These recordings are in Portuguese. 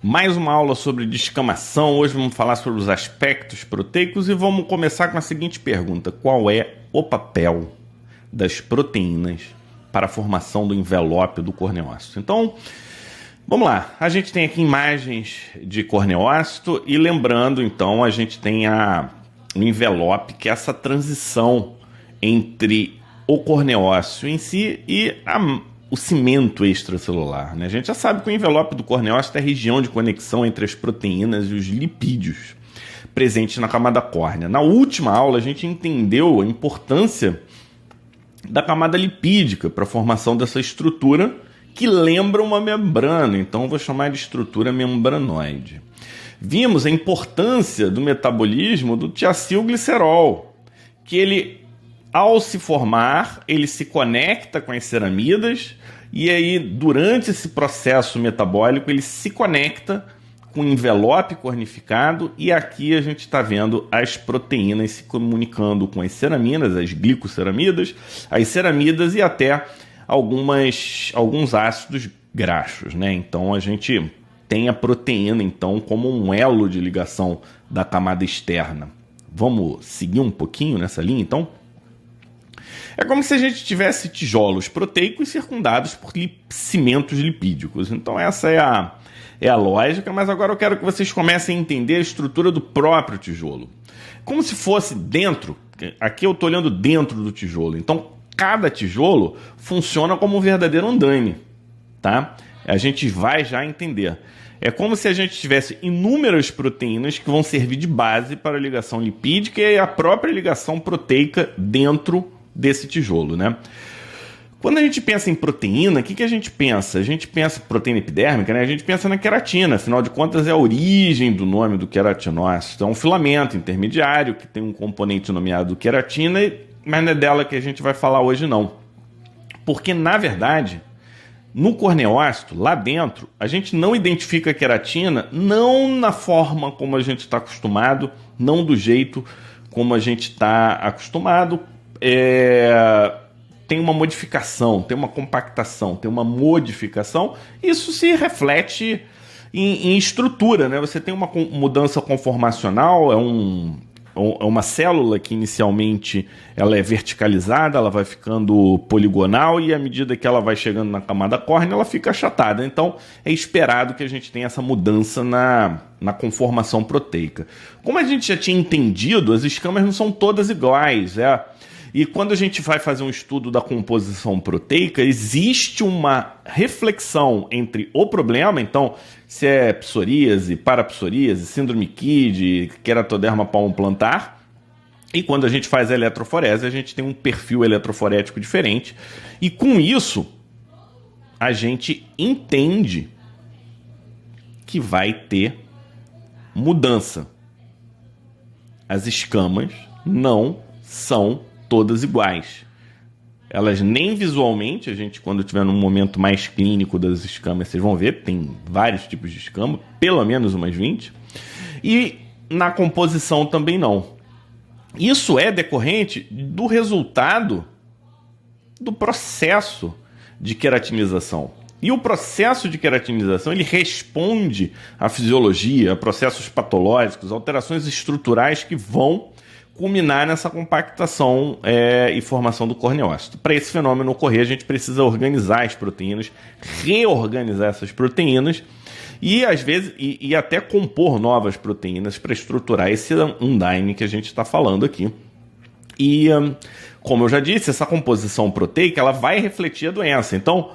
Mais uma aula sobre descamação. Hoje vamos falar sobre os aspectos proteicos e vamos começar com a seguinte pergunta: qual é o papel das proteínas para a formação do envelope do corneócito? Então, vamos lá. A gente tem aqui imagens de corneócito e lembrando, então, a gente tem o envelope, que é essa transição entre o corneócito em si e o cimento extracelular, né? A gente já sabe que o envelope do corneócito é a região de conexão entre as proteínas e os lipídios presentes na camada córnea. Na última aula, a gente entendeu a importância da camada lipídica para a formação dessa estrutura que lembra uma membrana, então eu vou chamar de estrutura membranoide. Vimos a importância do metabolismo do tiacilglicerol, que ele, ao se formar, ele se conecta com as ceramidas e aí, durante esse processo metabólico, ele se conecta com o envelope cornificado e aqui a gente está vendo as proteínas se comunicando com as ceramidas, as glicoceramidas, as ceramidas e até alguns ácidos graxos, né? Então a gente tem a proteína então como um elo de ligação da camada externa. Vamos seguir um pouquinho nessa linha então? É como se a gente tivesse tijolos proteicos circundados por cimentos lipídicos. Então essa é a lógica, mas agora eu quero que vocês comecem a entender a estrutura do próprio tijolo. Como se fosse dentro, aqui eu estou olhando dentro do tijolo, então cada tijolo funciona como um verdadeiro andaime, tá? A gente vai já entender. É como se a gente tivesse inúmeras proteínas que vão servir de base para a ligação lipídica e a própria ligação proteica dentro desse tijolo, né? Quando a gente pensa em proteína, o que a gente pensa? A gente pensa em proteína epidérmica, né? A gente pensa na queratina, afinal de contas é a origem do nome do queratinócito. É um filamento intermediário que tem um componente nomeado queratina, mas não é dela que a gente vai falar hoje não. Porque, na verdade, no corneócito, lá dentro, a gente não identifica a queratina, não na forma como a gente está acostumado, não do jeito como a gente está acostumado. Tem uma modificação, tem uma compactação, tem uma modificação. Isso se reflete em estrutura, né? Você tem uma mudança conformacional, é uma célula que inicialmente ela é verticalizada, ela vai ficando poligonal e à medida que ela vai chegando na camada córnea, ela fica achatada. Então é esperado que a gente tenha essa mudança na conformação proteica. Como a gente já tinha entendido, as escamas não são todas iguais, E quando a gente vai fazer um estudo da composição proteica, existe uma reflexão entre o problema, então, se é psoríase, parapsoríase, síndrome KID, queratoderma palmoplantar, e quando a gente faz a eletroforese, a gente tem um perfil eletroforético diferente, e com isso, a gente entende que vai ter mudança. As escamas não são todas iguais. Elas nem visualmente, a gente quando tiver num momento mais clínico das escamas, vocês vão ver, tem vários tipos de escama, pelo menos umas 20, e na composição também não. Isso é decorrente do resultado do processo de queratinização. E o processo de queratinização, ele responde à fisiologia, a processos patológicos, alterações estruturais que vão culminar nessa compactação e formação do corneócito. Para esse fenômeno ocorrer, a gente precisa organizar as proteínas, reorganizar essas proteínas e, às vezes, e até compor novas proteínas para estruturar esse andaime que a gente está falando aqui. E, como eu já disse, essa composição proteica ela vai refletir a doença. Então,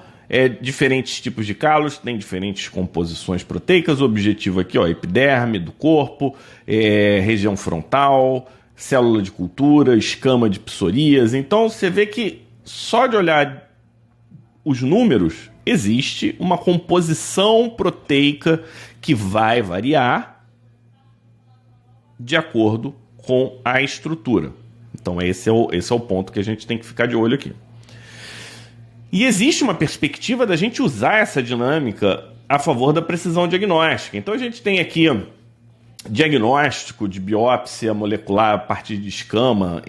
diferentes tipos de calos têm diferentes composições proteicas. O objetivo aqui, epiderme do corpo, região frontal, célula de cultura, escama de psoríase. Então você vê que só de olhar os números existe uma composição proteica que vai variar de acordo com a estrutura. Então esse é o ponto que a gente tem que ficar de olho aqui. E existe uma perspectiva da gente usar essa dinâmica a favor da precisão diagnóstica. Então a gente tem aqui diagnóstico de biópsia molecular a partir de escama,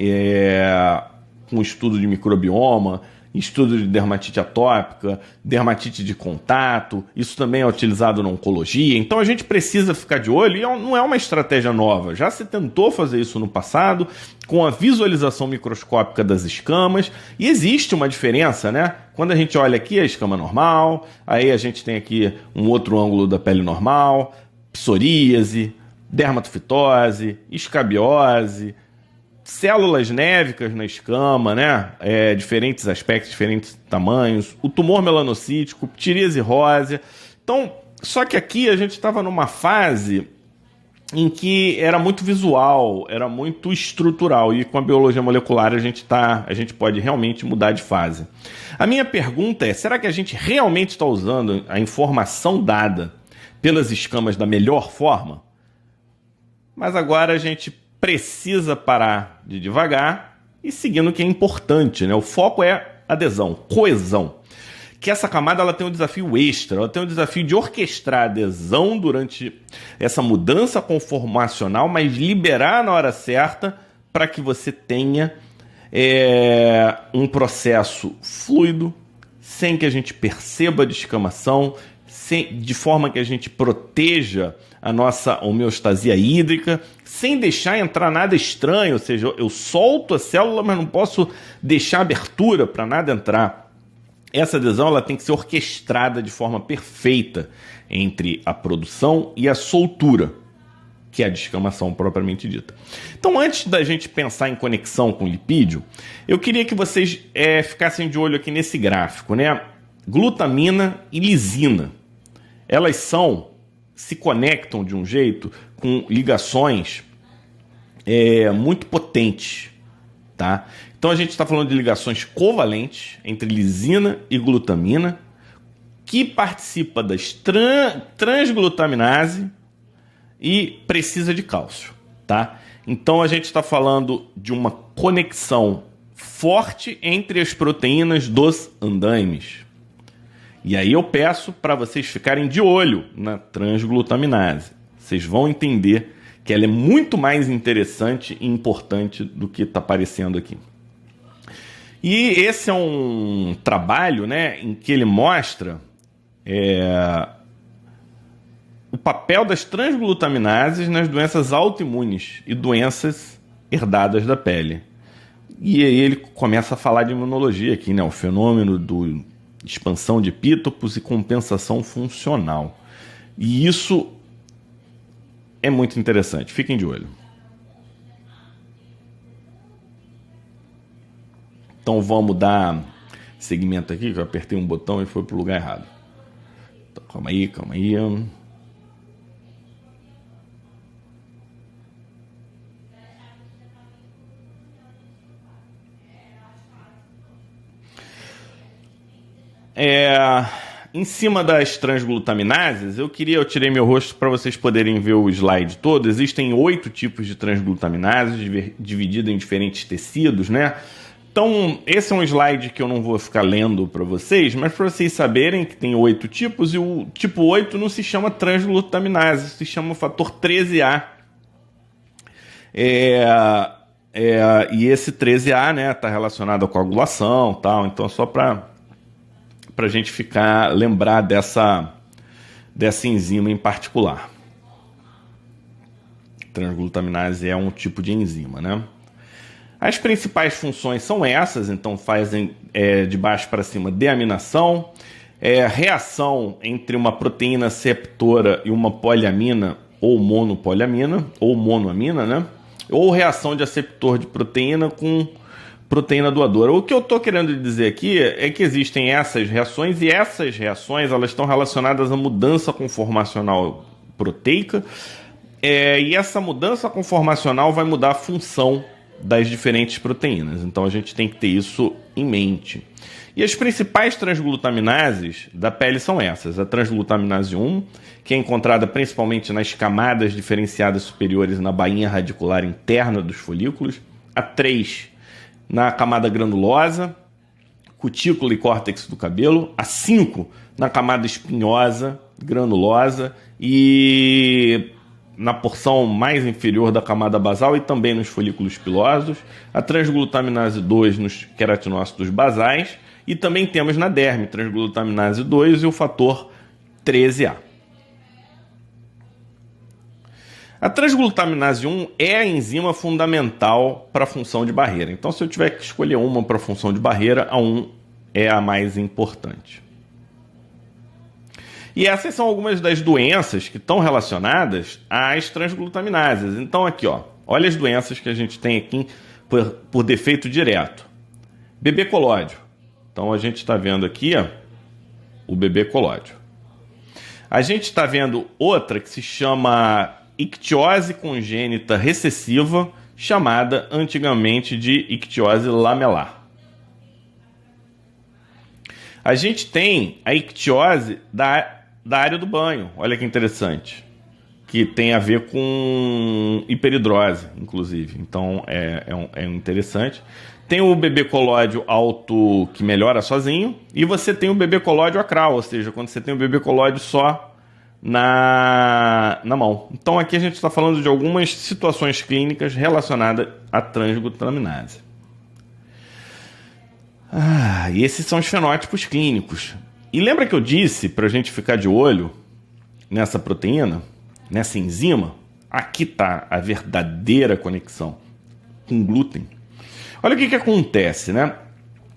com estudo de microbioma, estudo de dermatite atópica, dermatite de contato, isso também é utilizado na oncologia, então a gente precisa ficar de olho, e não é uma estratégia nova, já se tentou fazer isso no passado, com a visualização microscópica das escamas, e existe uma diferença, né? Quando a gente olha aqui a escama normal, aí a gente tem aqui um outro ângulo da pele normal, psoríase, dermatofitose, escabiose, células névicas na escama, né? Diferentes aspectos, diferentes tamanhos, o tumor melanocítico, psoríase rósea. Então, só que aqui a gente estava numa fase em que era muito visual, era muito estrutural, e com a biologia molecular a gente pode realmente mudar de fase. A minha pergunta é, será que a gente realmente está usando a informação dada pelas escamas da melhor forma? Mas agora a gente precisa parar de devagar e seguindo o que é importante, né? O foco é adesão, coesão. Que essa camada ela tem um desafio extra, ela tem um desafio de orquestrar a adesão durante essa mudança conformacional, mas liberar na hora certa para que você tenha um processo fluido, sem que a gente perceba a descamação, de forma que a gente proteja a nossa homeostasia hídrica, sem deixar entrar nada estranho, ou seja, eu solto a célula, mas não posso deixar abertura para nada entrar. Essa adesão ela tem que ser orquestrada de forma perfeita entre a produção e a soltura, que é a descamação propriamente dita. Então, antes da gente pensar em conexão com o lipídio, eu queria que vocês ficassem de olho aqui nesse gráfico, né? Glutamina e lisina. Elas se conectam de um jeito com ligações muito potentes, tá? Então a gente está falando de ligações covalentes entre lisina e glutamina, que participa das transglutaminase e precisa de cálcio, tá? Então a gente está falando de uma conexão forte entre as proteínas dos andaimes. E aí eu peço para vocês ficarem de olho na transglutaminase. Vocês vão entender que ela é muito mais interessante e importante do que está aparecendo aqui. E esse é um trabalho, né, em que ele mostra o papel das transglutaminases nas doenças autoimunes e doenças herdadas da pele. E aí ele começa a falar de imunologia aqui, né, o fenômeno de expansão de epítopos e compensação funcional. E isso é muito interessante. Fiquem de olho. Então vamos dar segmento aqui, que eu apertei um botão e foi para o lugar errado. Então, calma aí. Em cima das transglutaminases, eu tirei meu rosto para vocês poderem ver o slide todo. Existem 8 tipos de transglutaminases, dividido em diferentes tecidos, né? Então, esse é um slide que eu não vou ficar lendo para vocês, mas para vocês saberem que tem 8 tipos, e o tipo 8 não se chama transglutaminase, se chama fator 13A. E esse 13A, né, está relacionado à coagulação, tal. Então, só para a gente lembrar dessa enzima em particular. Transglutaminase é um tipo de enzima, né? As principais funções são essas, então fazem de baixo para cima deaminação, reação entre uma proteína receptora e uma poliamina ou monopoliamina, ou monoamina, né? Ou reação de aceptor de proteína com proteína doadora. O que eu estou querendo dizer aqui é que existem essas reações, e essas reações elas estão relacionadas à mudança conformacional proteica, e essa mudança conformacional vai mudar a função das diferentes proteínas. Então a gente tem que ter isso em mente. E as principais transglutaminases da pele são essas: a transglutaminase 1, que é encontrada principalmente nas camadas diferenciadas superiores na bainha radicular interna dos folículos, a 3 na camada granulosa, cutícula e córtex do cabelo, a 5 na camada espinhosa, granulosa e na porção mais inferior da camada basal e também nos folículos pilosos, a transglutaminase 2 nos queratinócitos basais e também temos na derme transglutaminase 2 e o fator 13A. A transglutaminase 1 é a enzima fundamental para a função de barreira. Então, se eu tiver que escolher uma para a função de barreira, a 1 é a mais importante. E essas são algumas das doenças que estão relacionadas às transglutaminases. Então, aqui, ó, olha as doenças que a gente tem aqui por defeito direto. Bebê colóide. Então, a gente está vendo aqui, ó, o bebê colóide. A gente está vendo outra que se chama ictiose congênita recessiva, chamada antigamente de ictiose lamelar. A gente tem a ictiose da área do banho, olha que interessante, que tem a ver com hiperidrose, inclusive. Então é interessante. Tem o bebê colóide alto que melhora sozinho, e você tem o bebê colóide acral, ou seja, quando você tem o bebê colóide só na mão. Então aqui a gente está falando de algumas situações clínicas relacionadas à transglutaminase. E esses são os fenótipos clínicos. E lembra que eu disse para a gente ficar de olho nessa proteína, nessa enzima? Aqui está a verdadeira conexão com glúten. Olha o que acontece, né?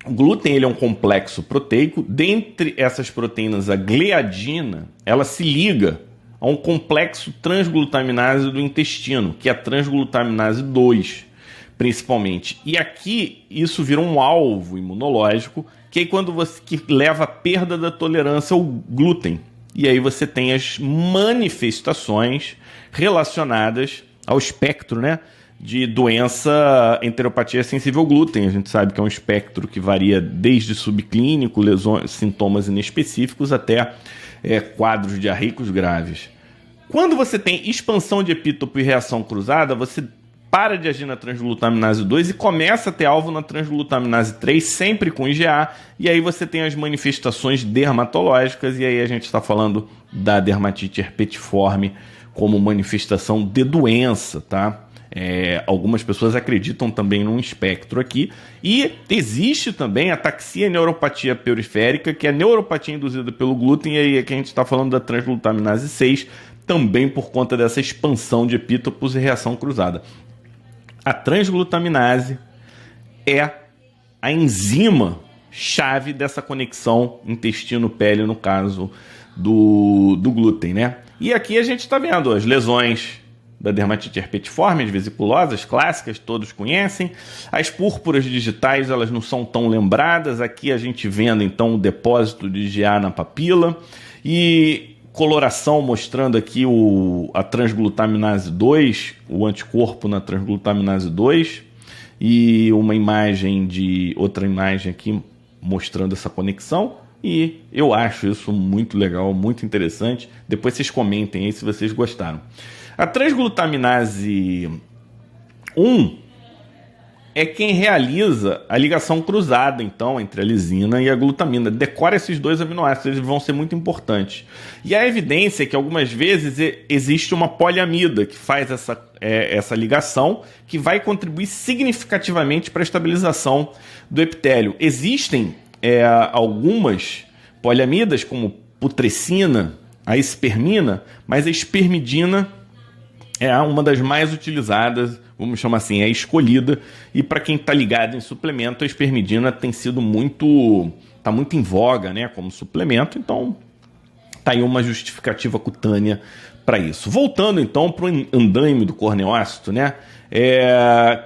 O glúten ele é um complexo proteico. Dentre essas proteínas, a gliadina, ela se liga a um complexo transglutaminase do intestino, que é a transglutaminase 2, principalmente. E aqui isso vira um alvo imunológico, que é quando que leva à perda da tolerância ao glúten. E aí você tem as manifestações relacionadas ao espectro, né, de doença enteropatia sensível ao glúten. A gente sabe que é um espectro que varia desde subclínico, lesões, sintomas inespecíficos, até quadros diarreicos graves. Quando você tem expansão de epítopo e reação cruzada, você para de agir na transglutaminase 2 e começa a ter alvo na transglutaminase 3, sempre com IgA, e aí você tem as manifestações dermatológicas, e aí a gente está falando da dermatite herpetiforme como manifestação de doença, tá? Algumas pessoas acreditam também num espectro aqui. E existe também a ataxia e neuropatia periférica, que é a neuropatia induzida pelo glúten, e aí aqui a gente está falando da transglutaminase 6, também por conta dessa expansão de epítopos e reação cruzada. A transglutaminase é a enzima chave dessa conexão intestino-pele, no caso do glúten, né? E aqui a gente está vendo as lesões da dermatite herpetiforme, as vesiculosas clássicas, todos conhecem. As púrpuras digitais, elas não são tão lembradas. Aqui a gente vendo então o depósito de IgA na papila e coloração mostrando aqui a transglutaminase 2, o anticorpo na transglutaminase 2, e outra imagem aqui mostrando essa conexão. E eu acho isso muito legal, muito interessante. Depois vocês comentem aí se vocês gostaram. A transglutaminase 1 é quem realiza a ligação cruzada, então, entre a lisina e a glutamina. Decora esses dois aminoácidos, eles vão ser muito importantes. E a evidência é que algumas vezes existe uma poliamida que faz essa ligação, que vai contribuir significativamente para a estabilização do epitélio. Existem algumas poliamidas, como putrescina, a espermina, mas a espermidina é uma das mais utilizadas, vamos chamar assim, é escolhida. E para quem está ligado em suplemento, a espermidina tem sido está muito em voga, né, como suplemento. Então, está aí uma justificativa cutânea para isso. Voltando então para o andaime do corneócito, né,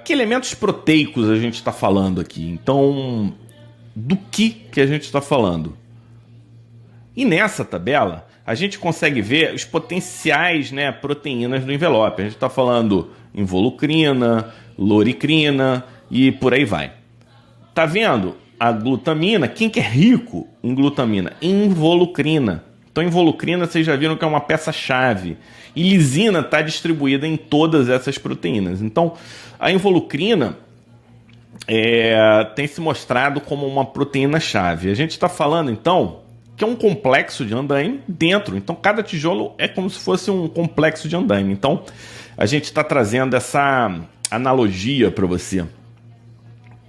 que elementos proteicos a gente está falando aqui? Então, do que a gente está falando? E nessa tabela a gente consegue ver os potenciais, né, proteínas do envelope. A gente está falando involucrina, loricrina e por aí vai. Tá vendo? A glutamina, quem que é rico em glutamina? Involucrina. Então, involucrina, vocês já viram que é uma peça-chave. E lisina está distribuída em todas essas proteínas. Então, a involucrina tem se mostrado como uma proteína-chave. A gente está falando, então, que é um complexo de andaime dentro. Então, cada tijolo é como se fosse um complexo de andaime. Então, a gente está trazendo essa analogia para você.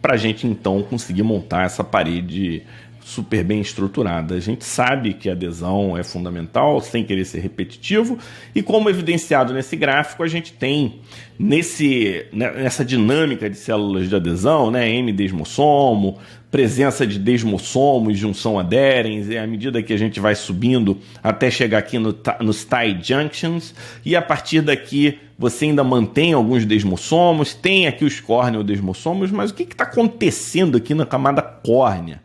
para a gente então conseguir montar essa parede super bem estruturada. A gente sabe que a adesão é fundamental, sem querer ser repetitivo, e como evidenciado nesse gráfico, a gente tem nessa dinâmica de células de adesão, né, M-desmossomo, presença de desmossomos, junção adherens, e à medida que a gente vai subindo até chegar aqui nos tight junctions, e a partir daqui você ainda mantém alguns desmossomos, tem aqui os corneodesmossomos, mas o que está acontecendo aqui na camada córnea?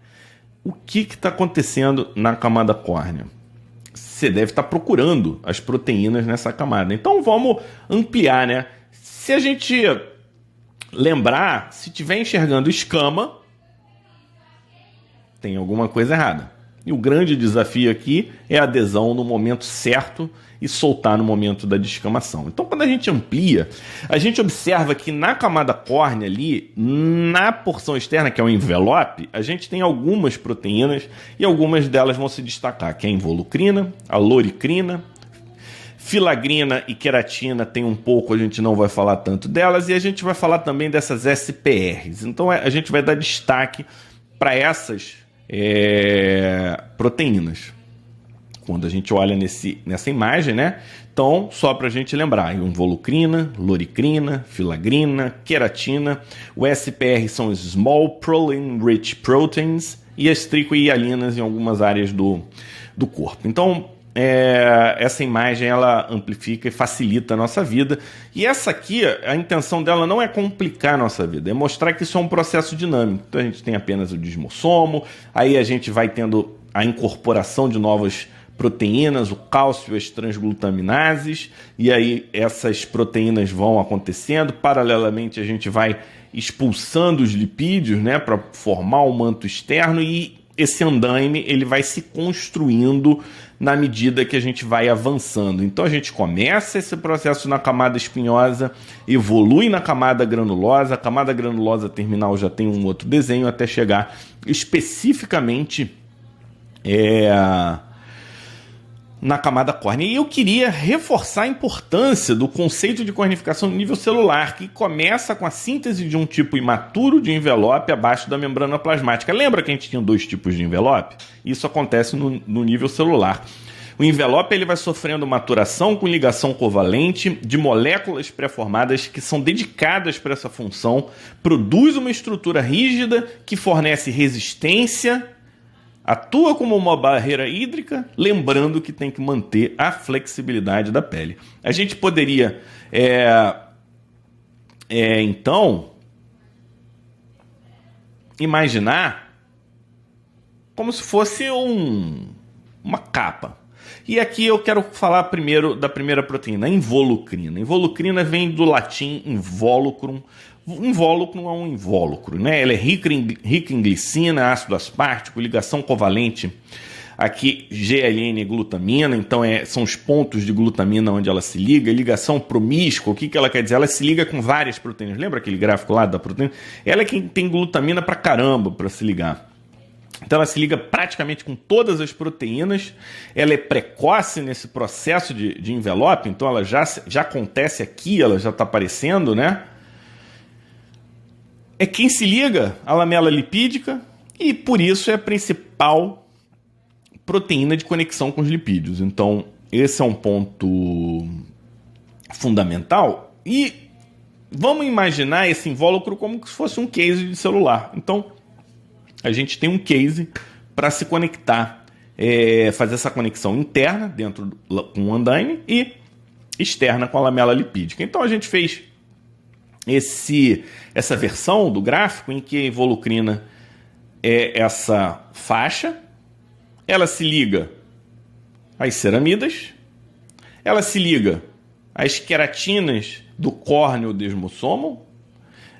O que está acontecendo na camada córnea? Você deve estar procurando as proteínas nessa camada. Então vamos ampliar, né? Se a gente lembrar, se estiver enxergando escama, tem alguma coisa errada. E o grande desafio aqui é a adesão no momento certo e soltar no momento da descamação. Então, quando a gente amplia, a gente observa que na camada córnea ali, na porção externa, que é o envelope, a gente tem algumas proteínas e algumas delas vão se destacar, que é a involucrina, a loricrina, filagrina e queratina tem um pouco, a gente não vai falar tanto delas, e a gente vai falar também dessas SPRs. Então, a gente vai dar destaque para essas proteínas. Quando a gente olha nessa imagem, né? Então, só para a gente lembrar, involucrina, loricrina, filagrina, queratina, o SPR são os Small Proline Rich Proteins e as tricoialinas em algumas áreas do corpo. Então, essa imagem ela amplifica e facilita a nossa vida. E essa aqui, a intenção dela não é complicar a nossa vida, é mostrar que isso é um processo dinâmico. Então, a gente tem apenas o desmossomo, aí a gente vai tendo a incorporação de novas proteínas, o cálcio, as transglutaminases, e aí essas proteínas vão acontecendo. Paralelamente, a gente vai expulsando os lipídios, né, para formar o manto externo, e esse andaime ele vai se construindo na medida que a gente vai avançando. Então a gente começa esse processo na camada espinhosa, evolui na camada granulosa, a camada granulosa terminal já tem um outro desenho até chegar especificamente na camada córnea. E eu queria reforçar a importância do conceito de cornificação no nível celular, que começa com a síntese de um tipo imaturo de envelope abaixo da membrana plasmática. Lembra que a gente tinha dois tipos de envelope? Isso acontece no nível celular. O envelope ele vai sofrendo maturação com ligação covalente de moléculas pré-formadas que são dedicadas para essa função, produz uma estrutura rígida que fornece resistência, atua como uma barreira hídrica, lembrando que tem que manter a flexibilidade da pele. A gente poderia, então, imaginar como se fosse uma capa. E aqui eu quero falar primeiro da primeira proteína, a involucrina. A involucrina vem do latim involucrum. Invólucro é um invólucro, né? Ela é rica em glicina, ácido aspartico, ligação covalente aqui GLN e glutamina, então são os pontos de glutamina onde ela se liga. Ligação promíscua, o que ela quer dizer? Ela se liga com várias proteínas. Lembra aquele gráfico lá da proteína? Ela é quem tem glutamina pra caramba para se ligar. Então ela se liga praticamente com todas as proteínas, ela é precoce nesse processo de envelope, então ela já acontece aqui, ela já está aparecendo, né? É quem se liga à lamela lipídica e por isso é a principal proteína de conexão com os lipídios. Então esse é um ponto fundamental e vamos imaginar esse invólucro como se fosse um case de celular. Então a gente tem um case para se conectar, fazer essa conexão interna dentro com o andaime e externa com a lamela lipídica. Então a gente fez essa versão do gráfico em que a involucrina é essa faixa, ela se liga às ceramidas, ela se liga às queratinas do corneodesmossomo,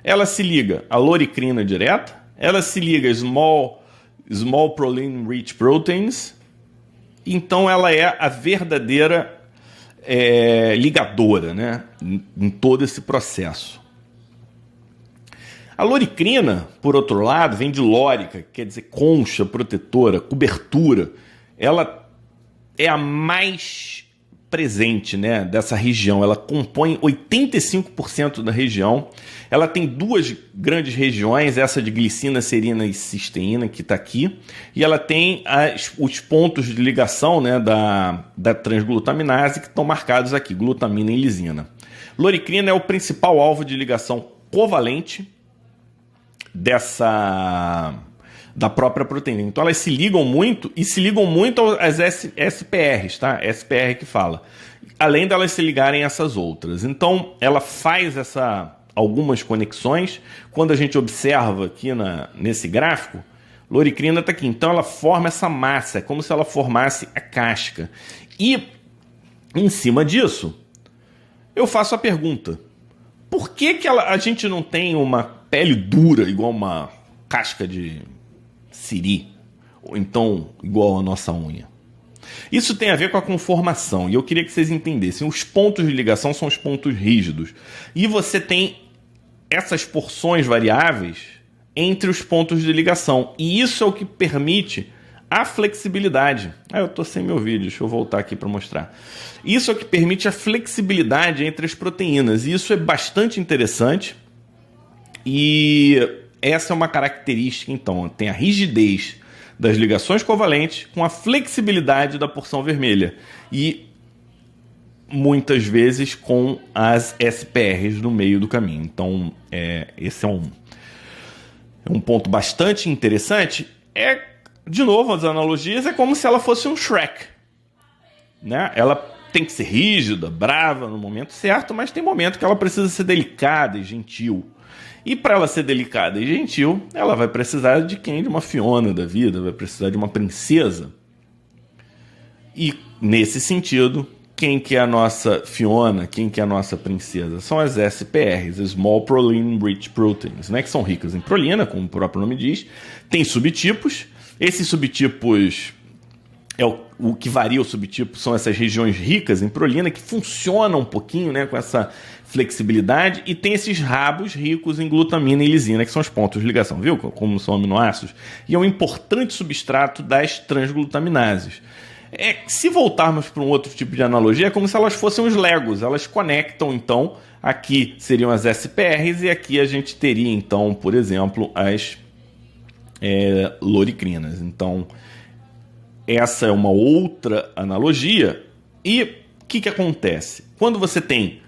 ela se liga à loricrina direta, ela se liga a small proline rich proteins, então ela é a verdadeira ligadora, né, em todo esse processo. A loricrina, por outro lado, vem de lórica, que quer dizer concha protetora, cobertura. Ela é a mais presente, né, dessa região. Ela compõe 85% da região. Ela tem duas grandes regiões, essa de glicina, serina e cisteína, que está aqui. E ela tem os pontos de ligação, né, da transglutaminase, que estão marcados aqui, glutamina e lisina. Loricrina é o principal alvo de ligação covalente da própria proteína. Então elas se ligam muito e se ligam muito às SPRs, tá? SPR que fala. Além delas se ligarem a essas outras. Então ela faz algumas conexões. Quando a gente observa aqui nesse gráfico, loricrina está aqui. Então ela forma essa massa, é como se ela formasse a casca. E em cima disso, eu faço a pergunta: por que a gente não tem uma pele dura igual uma casca de siri, ou então igual a nossa unha? Isso tem a ver com a conformação, e eu queria que vocês entendessem. Os pontos de ligação são os pontos rígidos, e você tem essas porções variáveis entre os pontos de ligação, e isso é o que permite a flexibilidade. Eu estou sem meu vídeo, deixa eu voltar aqui para mostrar. Isso é o que permite a flexibilidade entre as proteínas, e isso é bastante interessante. E essa é uma característica, então, tem a rigidez das ligações covalentes com a flexibilidade da porção vermelha. E muitas vezes com as SPRs no meio do caminho. Então, esse é um ponto bastante interessante. De novo, as analogias, é como se ela fosse um Shrek, né? Ela tem que ser rígida, brava no momento certo, mas tem momento que ela precisa ser delicada e gentil. E para ela ser delicada e gentil, ela vai precisar de quem? De uma Fiona da vida, vai precisar de uma princesa. E, nesse sentido, quem que é a nossa Fiona, quem que é a nossa princesa? São as SPRs, Small Proline Rich Proteins, né? Que são ricas em prolina, como o próprio nome diz. Tem subtipos. Esses subtipos, o que varia o subtipo, são essas regiões ricas em prolina, que funcionam um pouquinho, né, com essa flexibilidade, e tem esses rabos ricos em glutamina e lisina, que são os pontos de ligação, viu? Como são aminoácidos. E é um importante substrato das transglutaminases. Se voltarmos para um outro tipo de analogia, é como se elas fossem os Legos. Elas conectam, então, aqui seriam as SPRs, e aqui a gente teria, então, por exemplo, as loricrinas. Então, essa é uma outra analogia. E o que acontece? Quando você tem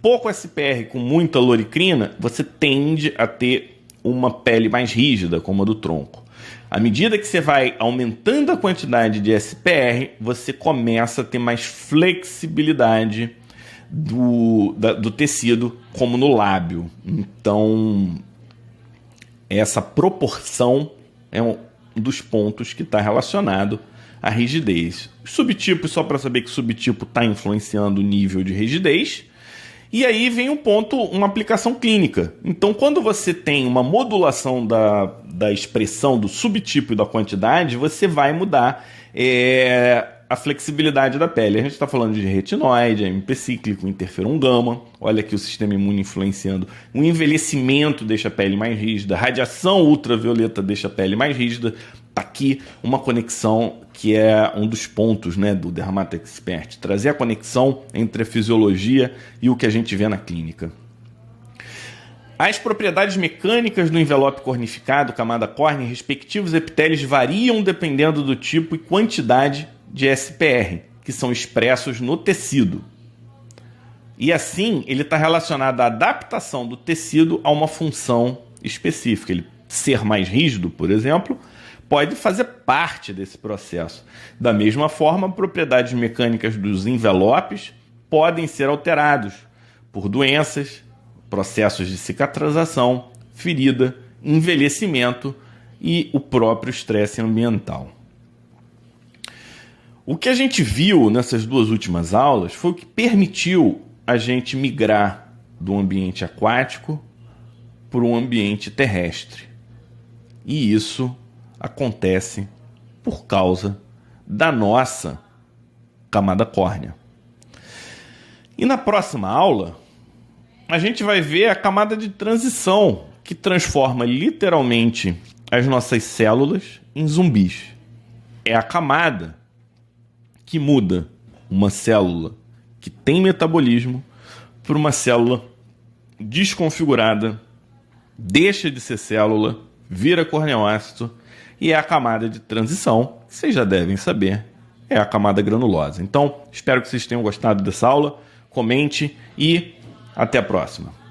pouco SPR com muita loricrina, você tende a ter uma pele mais rígida, como a do tronco. À medida que você vai aumentando a quantidade de SPR, você começa a ter mais flexibilidade do tecido, como no lábio. Então, essa proporção é um dos pontos que está relacionado à rigidez. Os subtipos, só para saber que o subtipo está influenciando o nível de rigidez. E aí vem um ponto, uma aplicação clínica. Então, quando você tem uma modulação da expressão do subtipo e da quantidade, você vai mudar a flexibilidade da pele. A gente está falando de retinoide, AMP cíclico, interferon gama. Olha aqui o sistema imune influenciando. O envelhecimento deixa a pele mais rígida. A radiação ultravioleta deixa a pele mais rígida. Está aqui uma conexão que é um dos pontos, né, do Dermato Expert. Trazer a conexão entre a fisiologia e o que a gente vê na clínica. As propriedades mecânicas do envelope cornificado, camada córnea, respectivos epitélios variam dependendo do tipo e quantidade de SPR, que são expressos no tecido. E assim, ele está relacionado à adaptação do tecido a uma função específica. Ele ser mais rígido, por exemplo, pode fazer parte desse processo. Da mesma forma, propriedades mecânicas dos envelopes podem ser alterados por doenças, processos de cicatrização, ferida, envelhecimento e o próprio estresse ambiental. O que a gente viu nessas duas últimas aulas foi o que permitiu a gente migrar do ambiente aquático para um ambiente terrestre. E isso acontece por causa da nossa camada córnea. E na próxima aula, a gente vai ver a camada de transição, que transforma literalmente as nossas células em zumbis. É a camada que muda uma célula que tem metabolismo para uma célula desconfigurada, deixa de ser célula, vira corneócito e é a camada de transição, que vocês já devem saber, é a camada granulosa. Então, espero que vocês tenham gostado dessa aula, comente e até a próxima.